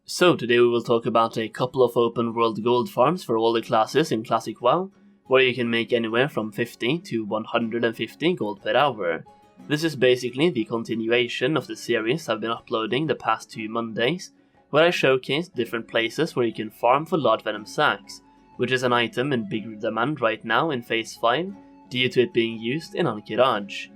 So today we will talk about a couple of open world gold farms for all the classes in Classic WoW, where you can make anywhere from 50 to 150 gold per hour. This is basically the continuation of the series I've been uploading the past 2 Mondays, where I showcase different places where you can farm for Large Venom Sacs, which is an item in big demand right now in Phase 5, due to it being used in Ahn Qiraj.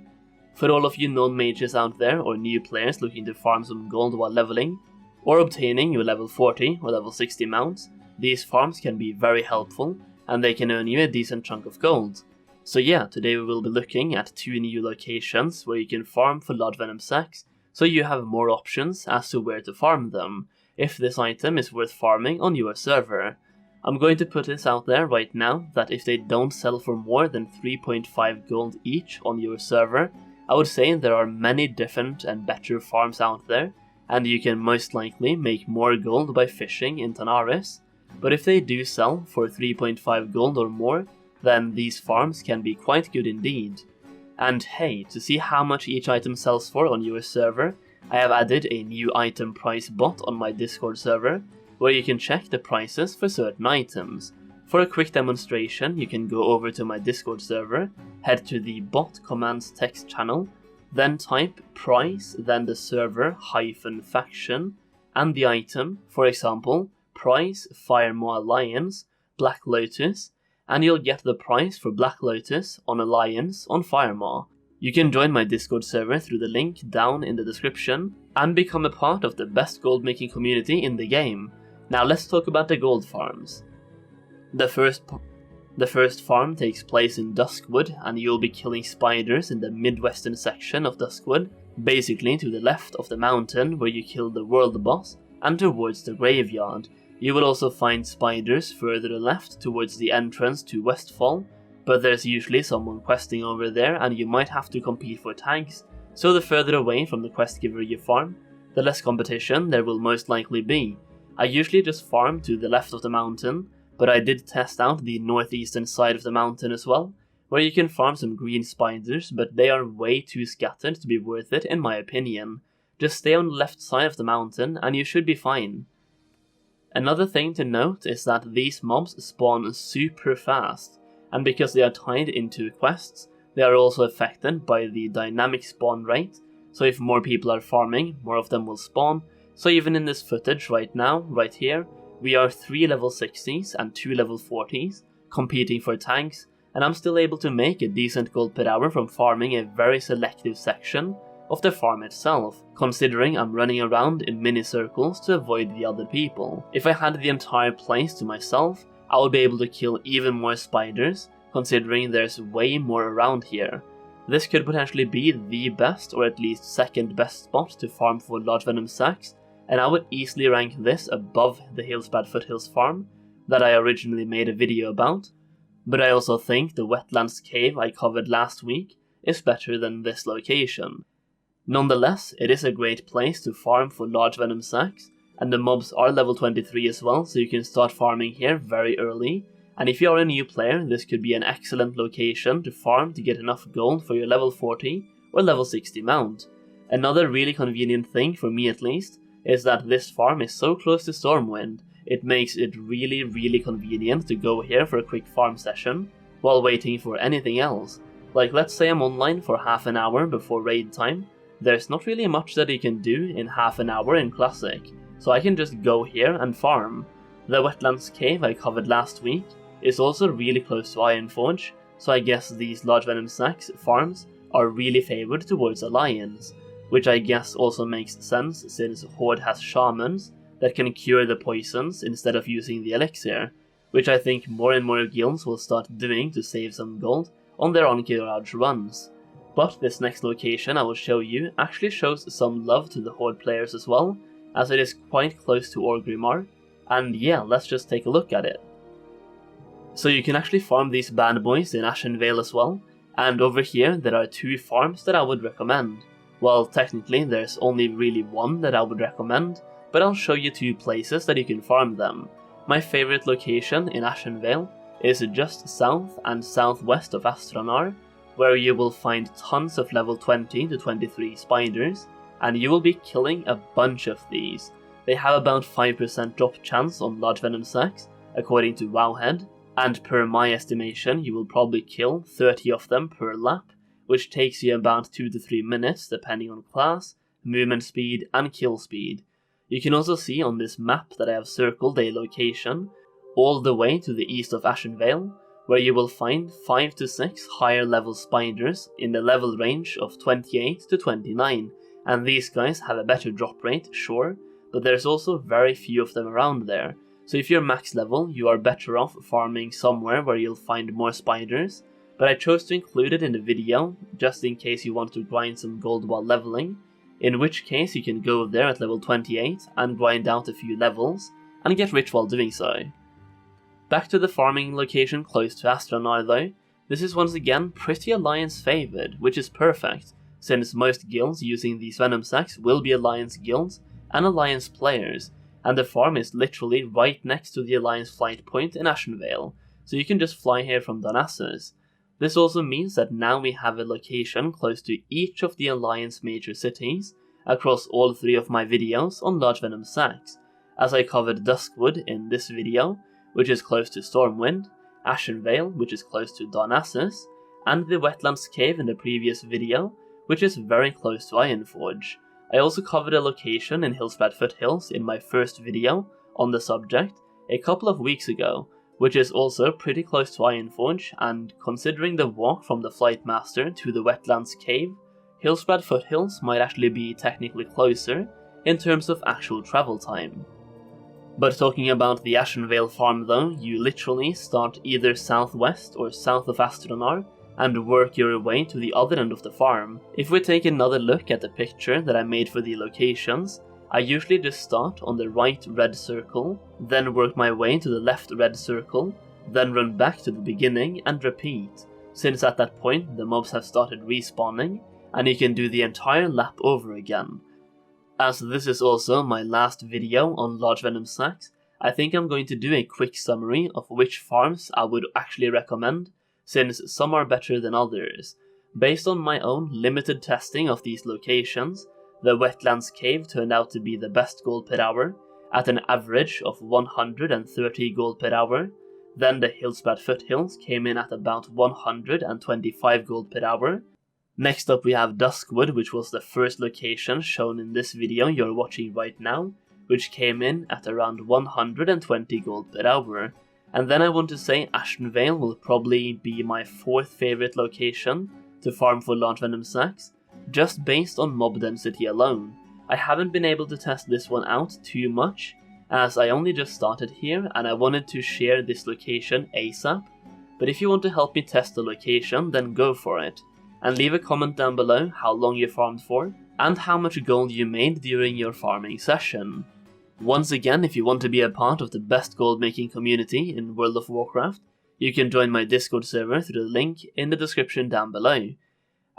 For all of you non-mages out there or new players looking to farm some gold while leveling, or obtaining your level 40 or level 60 mounts, these farms can be very helpful and they can earn you a decent chunk of gold. So yeah, today we will be looking at 2 new locations where you can farm for Large Venom Sacs, so you have more options as to where to farm them, if this item is worth farming on your server. I'm going to put this out there right now that if they don't sell for more than 3.5 gold each on your server, I would say there are many different and better farms out there, and you can most likely make more gold by fishing in Tanaris, but if they do sell for 3.5 gold or more, then these farms can be quite good indeed. And hey, to see how much each item sells for on your server, I have added a new item price bot on my Discord server, where you can check the prices for certain items. For a quick demonstration, you can go over to my Discord server, head to the bot commands text channel, then type price, then the server -faction, and the item, for example, price Firemaw Alliance, Black Lotus, and you'll get the price for Black Lotus on Alliance on Firemaw. You can join my Discord server through the link down in the description, and become a part of the best gold making community in the game. Now let's talk about the gold farms. The first farm takes place in Duskwood, and you'll be killing spiders in the midwestern section of Duskwood, basically to the left of the mountain where you kill the world boss, and towards the graveyard. You will also find spiders further left towards the entrance to Westfall, but there's usually someone questing over there and you might have to compete for tags, so the further away from the quest giver you farm, the less competition there will most likely be. I usually just farm to the left of the mountain, but I did test out the northeastern side of the mountain as well, where you can farm some green spiders, but they are way too scattered to be worth it in my opinion. Just stay on the left side of the mountain and you should be fine. Another thing to note is that these mobs spawn super fast, and because they are tied into quests, they are also affected by the dynamic spawn rate, so if more people are farming, more of them will spawn. So even in this footage right now, right here, we are 3 level 60s and 2 level 40s, competing for tags, and I'm still able to make a decent gold per hour from farming a very selective section of the farm itself, considering I'm running around in mini circles to avoid the other people. If I had the entire place to myself, I would be able to kill even more spiders, considering there's way more around here. This could potentially be the best, or at least second best spot to farm for Large Venom Sacs, and I would easily rank this above the Hillsbad Foothills farm that I originally made a video about, but I also think the Wetlands cave I covered last week is better than this location. Nonetheless, it is a great place to farm for Large Venom Sacs, and the mobs are level 23 as well, so you can start farming here very early, and if you are a new player, this could be an excellent location to farm to get enough gold for your level 40 or level 60 mount. Another really convenient thing, for me at least, is that this farm is so close to Stormwind, it makes it really convenient to go here for a quick farm session, while waiting for anything else. Like let's say I'm online for half an hour before raid time, there's not really much that you can do in half an hour in Classic, so I can just go here and farm. The Wetlands cave I covered last week is also really close to Ironforge, so I guess these Large Venom Sacs farms are really favoured towards Alliance, which I guess also makes sense since Horde has shamans that can cure the poisons instead of using the elixir, which I think more and more guilds will start doing to save some gold on their Ahn Qiraj runs. But this next location I will show you actually shows some love to the Horde players as well, as it is quite close to Orgrimmar, and yeah, let's just take a look at it. So you can actually farm these bad boys in Ashenvale as well, and over here there are 2 farms that I would recommend. Well, technically there's only really one that I would recommend, but I'll show you 2 places that you can farm them. My favorite location in Ashenvale is just south and southwest of Astronar, where you will find tons of level 20 to 23 spiders, and you will be killing a bunch of these. They have about 5% drop chance on Large Venom Sacs, according to Wowhead, and per my estimation you will probably kill 30 of them per lap, which takes you about 2 to 3 minutes depending on class, movement speed and kill speed. You can also see on this map that I have circled a location all the way to the east of Ashenvale, where you will find 5 to 6 higher level spiders in the level range of 28 to 29, and these guys have a better drop rate, sure, but there's also very few of them around there, so if you're max level you are better off farming somewhere where you'll find more spiders, but I chose to include it in the video just in case you want to grind some gold while leveling, in which case you can go there at level 28 and grind out a few levels, and get rich while doing so. Back to the farming location close to Astronar though, this is once again pretty Alliance favoured, which is perfect, since most guilds using these Venom Sacs will be Alliance guilds and Alliance players, and the farm is literally right next to the Alliance flight point in Ashenvale, so you can just fly here from Darnassus. This also means that now we have a location close to each of the Alliance major cities, across all 3 of my videos on Large Venom Sacs, as I covered Duskwood in this video, which is close to Stormwind, Ashenvale, which is close to Darnassus, and the Wetlands Cave in the previous video, which is very close to Ironforge. I also covered a location in Hillsbrad Foothills in my first video on the subject a couple of weeks ago, which is also pretty close to Ironforge, and considering the walk from the Flight Master to the Wetlands Cave, Hillsbrad Foothills might actually be technically closer in terms of actual travel time. But talking about the Ashenvale farm though, you literally start either southwest or south of Astronar and work your way to the other end of the farm. If we take another look at the picture that I made for the locations, I usually just start on the right red circle, then work my way to the left red circle, then run back to the beginning and repeat, since at that point the mobs have started respawning, and you can do the entire lap over again. As this is also my last video on Large Venom Sacs, I think I'm going to do a quick summary of which farms I would actually recommend, since some are better than others. Based on my own limited testing of these locations, the Wetlands Cave turned out to be the best gold per hour, at an average of 130 gold per hour, then the Hillsbrad Foothills came in at about 125 gold per hour. Next up we have Duskwood, which was the first location shown in this video you're watching right now, which came in at around 120 gold per hour. And then I want to say Ashenvale will probably be my 4th favorite location to farm for Large Venom Sacs, just based on mob density alone. I haven't been able to test this one out too much, as I only just started here and I wanted to share this location ASAP, but if you want to help me test the location, then go for it. And leave a comment down below how long you farmed for, and how much gold you made during your farming session. Once again, if you want to be a part of the best gold making community in World of Warcraft, you can join my Discord server through the link in the description down below.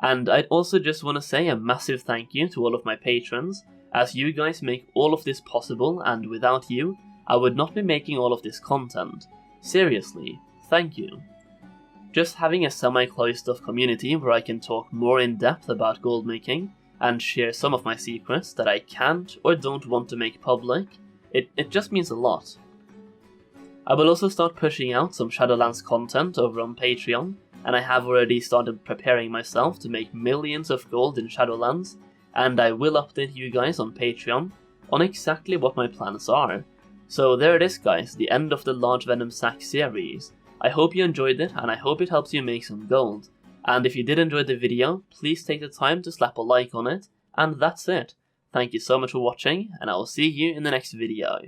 And I'd also just want to say a massive thank you to all of my patrons, as you guys make all of this possible, and without you, I would not be making all of this content. Seriously, thank you. Just having a semi-closed off community where I can talk more in depth about gold making and share some of my secrets that I can't or don't want to make public, it just means a lot. I will also start pushing out some Shadowlands content over on Patreon, and I have already started preparing myself to make millions of gold in Shadowlands, and I will update you guys on Patreon on exactly what my plans are. So there it is guys, the end of the Large Venom Sacs series. I hope you enjoyed it, and I hope it helps you make some gold. And if you did enjoy the video, please take the time to slap a like on it, and that's it. Thank you so much for watching, and I will see you in the next video.